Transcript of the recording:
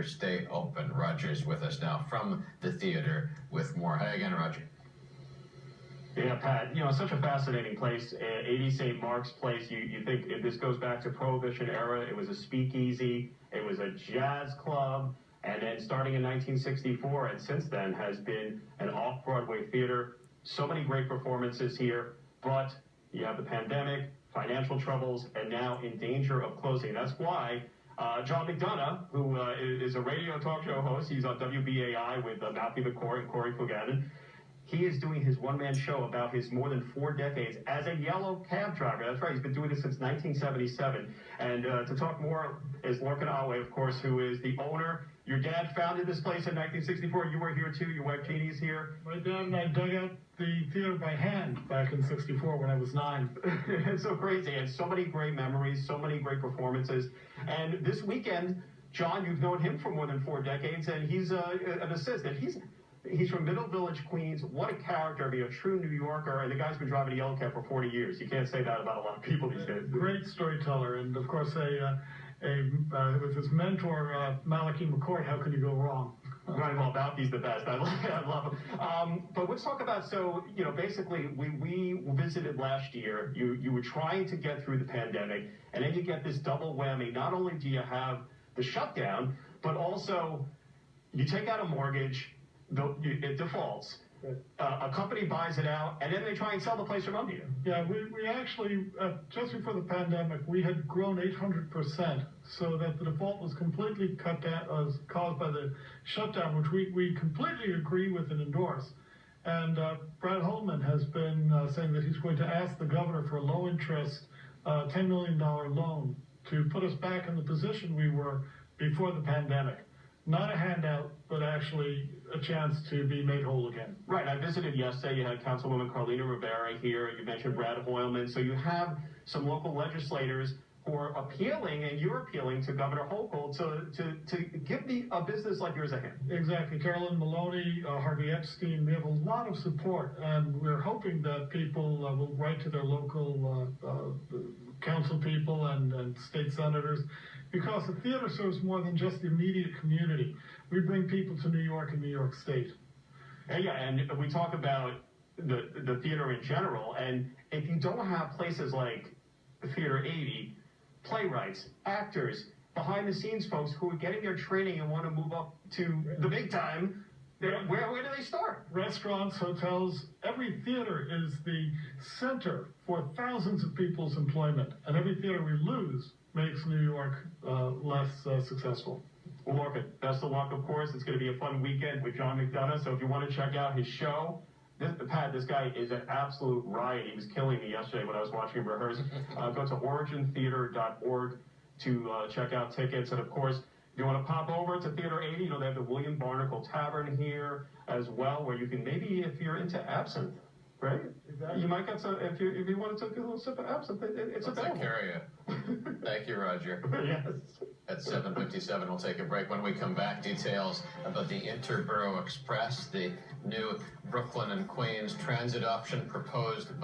theater stay open. Roger's with us now from the theater with more. Hi again, Roger. Yeah, Pat, such a fascinating place, 80 St. Mark's Place. You think this goes back to Prohibition era. It was a speakeasy, it was a jazz club, and then starting in 1964, and since then has been an off-Broadway theater. So many great performances here, but you have the pandemic, financial troubles, and now in danger of closing. That's why John McDonough, who is a radio talk show host, he's on WBAI with Matthew McCoy and Corey Fuganin. He is doing his one-man show about his more than 4 decades as a yellow cab driver. That's right, he's been doing this since 1977. And to talk more is Lorcan Awe, of course, who is the owner. Your dad founded this place in 1964. You were here too. Your wife Jeannie's here. My dad and I dug out the theater by hand back in '64 when I was 9. It's so crazy, and so many great memories, so many great performances. And this weekend, John, you've known him for more than 4 decades, and he's an assistant. He's from Middle Village, Queens. What a character, be a true New Yorker. And the guy's been driving a yellow cab for 40 years. You can't say that about a lot of people these days. Great storyteller, and of course, with his mentor, Malachi McCoy, how can you go wrong? Right, well, Balky's the best. I love him. But let's talk about, basically, we visited last year. You were trying to get through the pandemic, and then you get this double whammy. Not only do you have the shutdown, but also you take out a mortgage, it defaults. A company buys it out, and then they try and sell the place from under you. Yeah, we actually, just before the pandemic, we had grown 800%, so that the default was completely cut down, caused by the shutdown, which we completely agree with and endorse. And Brad Holman has been saying that he's going to ask the governor for a low-interest $10 million loan to put us back in the position we were before the pandemic. Not a handout, but actually a chance to be made whole again. Right. I visited yesterday. You had Councilwoman Carlina Rivera here. You mentioned Brad Hoylman. So you have some local legislators who are appealing, and you're appealing to Governor Hochul to give a business like yours a hand. Exactly. Carolyn Maloney, Harvey Epstein, we have a lot of support, and we're hoping that people will write to their local council people and state senators, because the theater serves more than just the immediate community. We bring people to New York and New York State. Yeah, and we talk about the theater in general, and if you don't have places like Theater 80, playwrights, actors, behind-the-scenes folks who are getting their training and want to move up to the big time, where do they start? Restaurants, hotels, every theater is the center for thousands of people's employment, and every theater we lose makes New York less successful. Well, Lorcan, best of luck, of course. It's going to be a fun weekend with John McDonough, so if you want to check out his show, Pat, this guy is an absolute riot. He was killing me yesterday when I was watching him rehearse. Go to origintheater.org to check out tickets, and of course, if you want to pop over to Theater 80, they have the William Barnacle Tavern here as well, where you can maybe, if you're into absinthe, right? Exactly. You might get some, if you want to take a little sip of absinthe, it's available. I'll carry you. Thank you, Roger. Yes. At 7:57, we'll take a break. When we come back, details about the Interborough Express, the new Brooklyn and Queens transit option proposed by